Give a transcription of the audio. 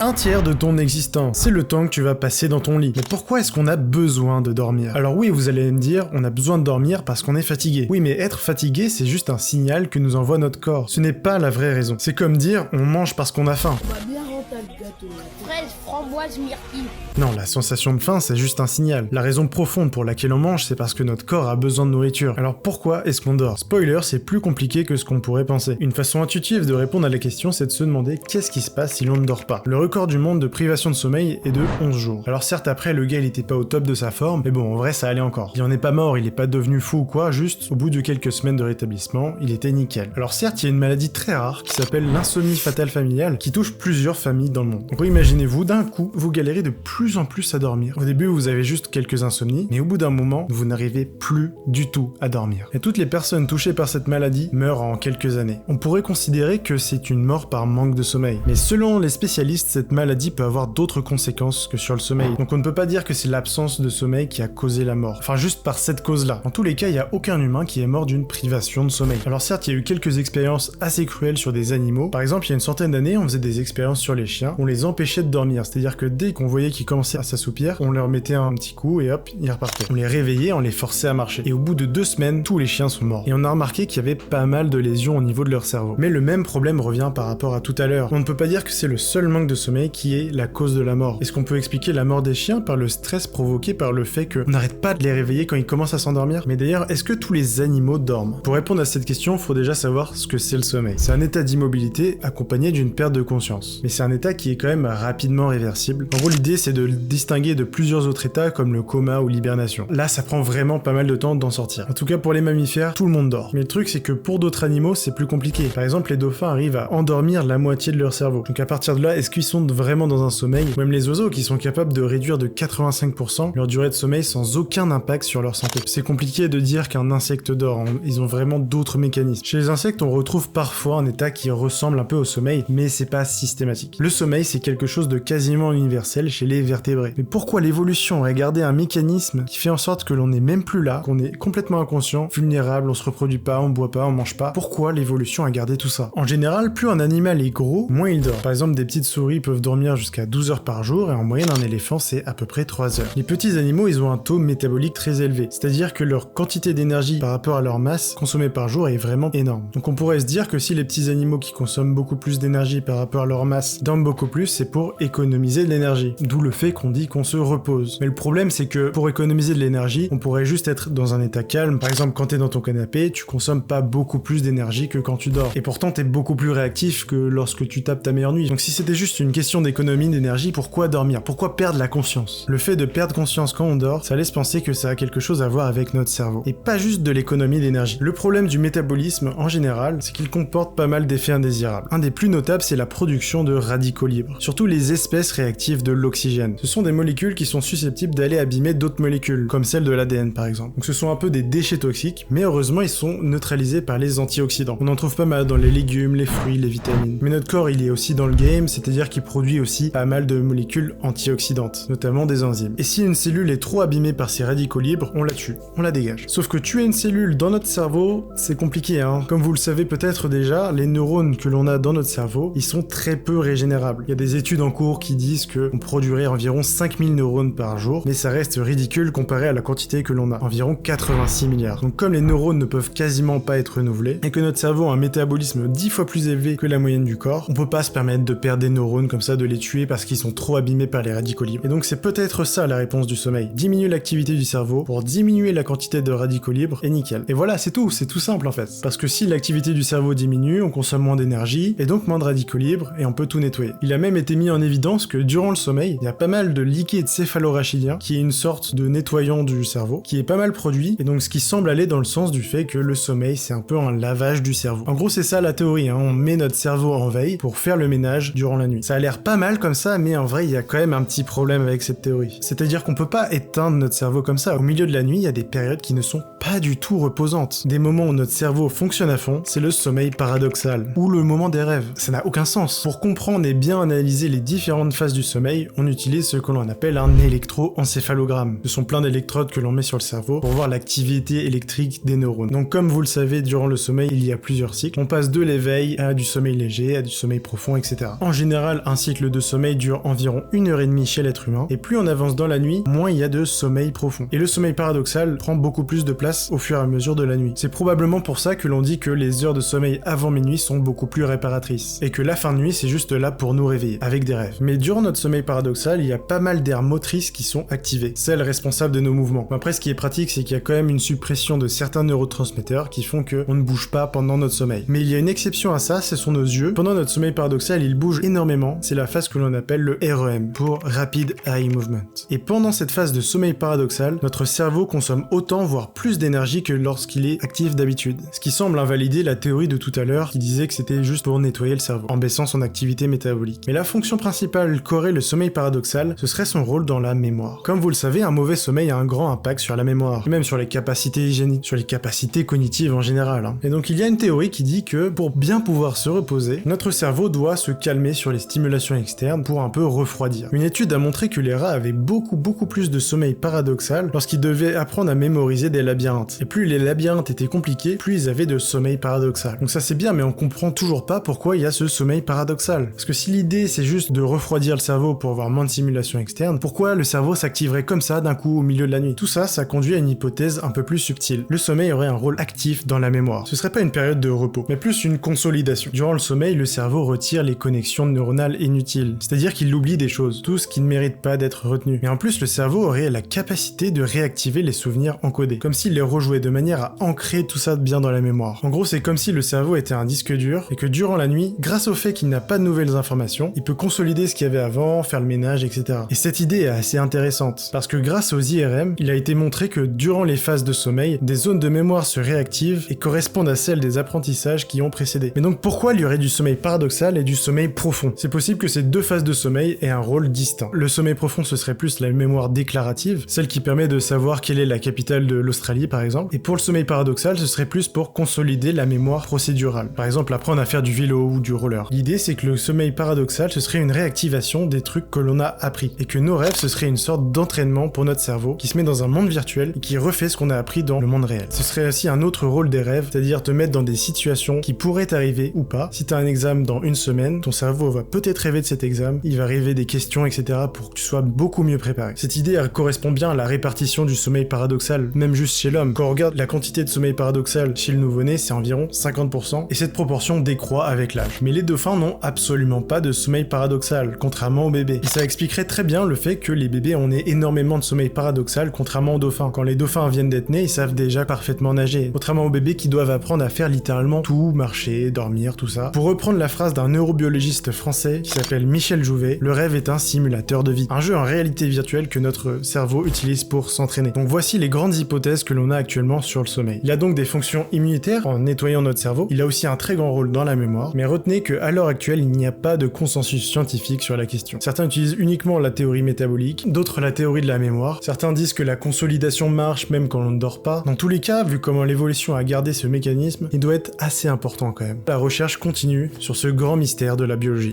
Un tiers de ton existence, c'est le temps que tu vas passer dans ton lit. Mais pourquoi est-ce qu'on a besoin de dormir? Alors oui, vous allez me dire, on a besoin de dormir parce qu'on est fatigué. Oui, mais être fatigué, c'est juste un signal que nous envoie notre corps. Ce n'est pas la vraie raison. C'est comme dire, on mange parce qu'on a faim. On va bien rentable gâteau. Fraise, framboise, myrtille. Non, la sensation de faim, c'est juste un signal. La raison profonde pour laquelle on mange, c'est parce que notre corps a besoin de nourriture. Alors pourquoi est-ce qu'on dort? Spoiler, c'est plus compliqué que ce qu'on pourrait penser. Une façon intuitive de répondre à la question, c'est de se demander qu'est-ce qui se passe si l'on ne dort pas. Le record du monde de privation de sommeil est de 11 jours. Alors certes, après, le gars, il était pas au top de sa forme, mais bon, en vrai, ça allait encore. Il en est pas mort, il est pas devenu fou ou quoi, juste, au bout de quelques semaines de rétablissement, il était nickel. Alors certes, il y a une maladie très rare qui s'appelle l'insomnie fatale familiale, qui touche plusieurs familles dans le monde. Donc imaginez-vous, d'un coup, vous galérez de plus en plus à dormir. Au début, vous avez juste quelques insomnies, mais au bout d'un moment, vous n'arrivez plus du tout à dormir. Et toutes les personnes touchées par cette maladie meurent en quelques années. On pourrait considérer que c'est une mort par manque de sommeil. Mais selon les spécialistes, cette maladie peut avoir d'autres conséquences que sur le sommeil. Donc on ne peut pas dire que c'est l'absence de sommeil qui a causé la mort. Enfin, juste par cette cause-là. En tous les cas, il n'y a aucun humain qui est mort d'une privation de sommeil. Alors certes, il y a eu quelques expériences assez cruelles sur des animaux. Par exemple, il y a une centaine d'années, on faisait des expériences sur les chiens. On les empêchait de dormir. C'est-à-dire que dès qu'on voyait qu'ils commençaient à s'assoupir, on leur mettait un petit coup et hop, ils repartaient. On les réveillait, on les forçait à marcher. Et au bout de 2 semaines, tous les chiens sont morts. Et on a remarqué qu'il y avait pas mal de lésions au niveau de leur cerveau. Mais le même problème revient par rapport à tout à l'heure. On ne peut pas dire que c'est le seul manque de sommeil qui est la cause de la mort. Est-ce qu'on peut expliquer la mort des chiens par le stress provoqué par le fait qu'on n'arrête pas de les réveiller quand ils commencent à s'endormir? Mais d'ailleurs, est-ce que tous les animaux dorment? Pour répondre à cette question, il faut déjà savoir ce que c'est le sommeil. C'est un état d'immobilité accompagné d'une perte de conscience. Mais c'est un état qui est quand même rapidement réversible. En gros, l'idée, c'est de le distinguer de plusieurs autres états comme le coma ou l'hibernation. Là, ça prend vraiment pas mal de temps d'en sortir. En tout cas, pour les mammifères, tout le monde dort. Mais le truc, c'est que pour d'autres animaux, c'est plus compliqué. Par exemple, les dauphins arrivent à endormir la moitié de leur cerveau. Donc à partir de là, est-ce qu'ils sont vraiment dans un sommeil? Même les oiseaux qui sont capables de réduire de 85% leur durée de sommeil sans aucun impact sur leur santé. C'est compliqué de dire qu'un insecte dort, ils ont vraiment d'autres mécanismes. Chez les insectes, on retrouve parfois un état qui ressemble un peu au sommeil, mais c'est pas systématique. Le sommeil, c'est quelque chose de quasiment universel chez les vertébrés. Mais pourquoi l'évolution aurait gardé un mécanisme qui fait en sorte que l'on n'est même plus là, qu'on est complètement inconscient, vulnérable, on se reproduit pas, on boit pas, on mange pas? Pourquoi l'évolution a gardé tout ça? En général, plus un animal est gros, moins il dort. Par exemple, des petites souris peuvent dormir jusqu'à 12 heures par jour et en moyenne un éléphant c'est à peu près 3 heures. Les petits animaux, ils ont un taux métabolique très élevé, c'est-à-dire que leur quantité d'énergie par rapport à leur masse consommée par jour est vraiment énorme. Donc on pourrait se dire que si les petits animaux qui consomment beaucoup plus d'énergie par rapport à leur masse dorment beaucoup plus, c'est pour économiser de l'énergie. D'où le fait qu'on dit qu'on se repose. Mais le problème c'est que pour économiser de l'énergie, on pourrait juste être dans un état calme. Par exemple, quand t'es dans ton canapé, tu consommes pas beaucoup plus d'énergie que quand tu dors. Et pourtant t'es beaucoup plus réactif que lorsque tu tapes ta meilleure nuit. Donc si c'était juste une question d'économie d'énergie, pourquoi dormir? Pourquoi perdre la conscience? Le fait de perdre conscience quand on dort, ça laisse penser que ça a quelque chose à voir avec notre cerveau. Et pas juste de l'économie d'énergie. Le problème du métabolisme, en général, c'est qu'il comporte pas mal d'effets indésirables. Un des plus notables, c'est la production de radicaux libres. Surtout les espèces réactives de l'oxygène. Ce sont des molécules qui sont susceptibles d'aller abîmer d'autres molécules, comme celle de l'ADN par exemple. Donc ce sont un peu des déchets toxiques, mais heureusement ils sont neutralisés par les antioxydants. On en trouve pas mal dans les légumes, les fruits, les vitamines. Mais notre corps il est aussi dans le game, c'est-à-dire qu'il produit aussi pas mal de molécules antioxydantes, notamment des enzymes. Et si une cellule est trop abîmée par ces radicaux libres, on la tue, on la dégage. Sauf que tuer une cellule dans notre cerveau, c'est compliqué hein. Comme vous le savez peut-être déjà, les neurones que l'on a dans notre cerveau, ils sont très peu régénérables. Il y a des études en cours qui disent qu'on produirait environ 5000 neurones par jour, mais ça reste ridicule comparé à la quantité que l'on a, environ 86 milliards. Donc comme les neurones ne peuvent quasiment pas être renouvelés, et que notre cerveau a un métabolisme 10 fois plus élevé que la moyenne du corps, on peut pas se permettre de perdre des neurones comme ça, de les tuer parce qu'ils sont trop abîmés par les radicaux libres. Et donc c'est peut-être ça la réponse du sommeil. Diminuer l'activité du cerveau pour diminuer la quantité de radicaux libres et nickel. Et voilà, c'est tout simple en fait. Parce que si l'activité du cerveau diminue, on consomme moins d'énergie et donc moins de radicaux libres et on peut tout nettoyer. Il a même été mis en évidence que durant le sommeil, il y a pas mal de liquide céphalorachidien qui est une sorte de nettoyant du cerveau qui est pas mal produit et donc ce qui semble aller dans le sens du fait que le sommeil c'est un peu un lavage du cerveau. En gros c'est ça la théorie, hein. On met notre cerveau en veille pour faire le ménage durant la nuit. Ça a l'air pas mal comme ça, mais en vrai il y a quand même un petit problème avec cette théorie. C'est-à-dire qu'on peut pas éteindre notre cerveau comme ça. Au milieu de la nuit, il y a des périodes qui ne sont pas du tout reposantes. Des moments où notre cerveau fonctionne à fond, c'est le sommeil paradoxal, ou le moment des rêves. Ça n'a aucun sens. Pour comprendre et bien analyser les différentes phases du sommeil, on utilise ce que l'on appelle un électroencéphalogramme. Ce sont plein d'électrodes que l'on met sur le cerveau pour voir l'activité électrique des neurones. Donc comme vous le savez, durant le sommeil, il y a plusieurs cycles. On passe de l'éveil à du sommeil léger, à du sommeil profond, etc. En général, un cycle de sommeil dure environ 1h30 chez l'être humain, et plus on avance dans la nuit, moins il y a de sommeil profond. Et le sommeil paradoxal prend beaucoup plus de place au fur et à mesure de la nuit. C'est probablement pour ça que l'on dit que les heures de sommeil avant minuit sont beaucoup plus réparatrices, et que la fin de nuit c'est juste là pour nous réveiller, avec des rêves. Mais durant notre sommeil paradoxal, il y a pas mal d'aires motrices qui sont activées, celles responsables de nos mouvements. Après, ce qui est pratique, c'est qu'il y a quand même une suppression de certains neurotransmetteurs qui font qu'on ne bouge pas pendant notre sommeil. Mais il y a une exception à ça, ce sont nos yeux. Pendant notre sommeil paradoxal, ils bougent énormément, c'est la phase que l'on appelle le REM, pour Rapid Eye Movement. Et pendant cette phase de sommeil paradoxal, notre cerveau consomme autant, voire plus d'énergie que lorsqu'il est actif d'habitude. Ce qui semble invalider la théorie de tout à l'heure qui disait que c'était juste pour nettoyer le cerveau, en baissant son activité métabolique. Mais la fonction principale qu'aurait le sommeil paradoxal, ce serait son rôle dans la mémoire. Comme vous le savez, un mauvais sommeil a un grand impact sur la mémoire, et même sur les capacités hygiéniques, sur les capacités cognitives en général. Et donc il y a une théorie qui dit que pour bien pouvoir se reposer, notre cerveau doit se calmer sur les stimulations externes pour un peu refroidir. Une étude a montré que les rats avaient beaucoup plus de sommeil paradoxal lorsqu'ils devaient apprendre à mémoriser des labyrinthes. Et plus les labyrinthes étaient compliqués, plus ils avaient de sommeil paradoxal. Donc ça c'est bien, mais on comprend toujours pas pourquoi il y a ce sommeil paradoxal. Parce que si l'idée c'est juste de refroidir le cerveau pour avoir moins de stimulation externe, pourquoi le cerveau s'activerait comme ça d'un coup au milieu de la nuit? Tout ça, ça conduit à une hypothèse un peu plus subtile. Le sommeil aurait un rôle actif dans la mémoire. Ce serait pas une période de repos, mais plus une consolidation. Durant le sommeil, le cerveau retire les connexions neuronales inutiles, c'est-à-dire qu'il oublie des choses, tout ce qui ne mérite pas d'être retenu. Mais en plus, le cerveau aurait la capacité de réactiver les souvenirs encodés, comme s'il les rejouait de manière à ancrer tout ça bien dans la mémoire. En gros, c'est comme si le cerveau était un disque dur et que durant la nuit, grâce au fait qu'il n'a pas de nouvelles informations, il peut consolider ce qu'il y avait avant, faire le ménage, etc. Et cette idée est assez intéressante, parce que grâce aux IRM, il a été montré que durant les phases de sommeil, des zones de mémoire se réactivent et correspondent à celles des apprentissages qui ont précédé. Mais donc pourquoi il y aurait du sommeil paradoxal et du sommeil profond? C'est possible que ces deux phases de sommeil aient un rôle distinct. Le sommeil profond, ce serait plus la mémoire déclarative, celle qui permet de savoir quelle est la capitale de l'Australie par exemple, et pour le sommeil paradoxal, ce serait plus pour consolider la mémoire procédurale. Par exemple, apprendre à faire du vélo ou du roller. L'idée, c'est que le sommeil paradoxal, ce serait une réactivation des trucs que l'on a appris, et que nos rêves, ce serait une sorte d'entraînement pour notre cerveau qui se met dans un monde virtuel et qui refait ce qu'on a appris dans le monde réel. Ce serait aussi un autre rôle des rêves, c'est-à-dire te mettre dans des situations qui pourraient arriver ou pas. Si t'as un examen dans une semaine, ton cerveau va peut-être rêver de cet examen, il va arriver des questions, etc. pour que tu sois beaucoup mieux préparé. Cette idée, elle correspond bien à la répartition du sommeil paradoxal, même juste chez l'homme. Quand on regarde la quantité de sommeil paradoxal chez le nouveau-né, c'est environ 50%, et cette proportion décroît avec l'âge. Mais les dauphins n'ont absolument pas de sommeil paradoxal, contrairement aux bébés. Et ça expliquerait très bien le fait que les bébés en aient énormément de sommeil paradoxal, contrairement aux dauphins. Quand les dauphins viennent d'être nés, ils savent déjà parfaitement nager, contrairement aux bébés qui doivent apprendre à faire littéralement tout, marcher, dormir, tout ça. Pour reprendre la phrase d'un neurobiologiste français qui s'appelle Michel Jouvet, le rêve est un simulateur de vie. Un jeu en réalité virtuelle que notre cerveau utilise pour s'entraîner. Donc voici les grandes hypothèses que l'on a actuellement sur le sommeil. Il a donc des fonctions immunitaires en nettoyant notre cerveau, il a aussi un très grand rôle dans la mémoire, mais retenez qu'à l'heure actuelle, il n'y a pas de consensus scientifique sur la question. Certains utilisent uniquement la théorie métabolique, d'autres la théorie de la mémoire, certains disent que la consolidation marche même quand on ne dort pas. Dans tous les cas, vu comment l'évolution a gardé ce mécanisme, il doit être assez important quand même. La recherche continue sur ce grand mystère de la biologie.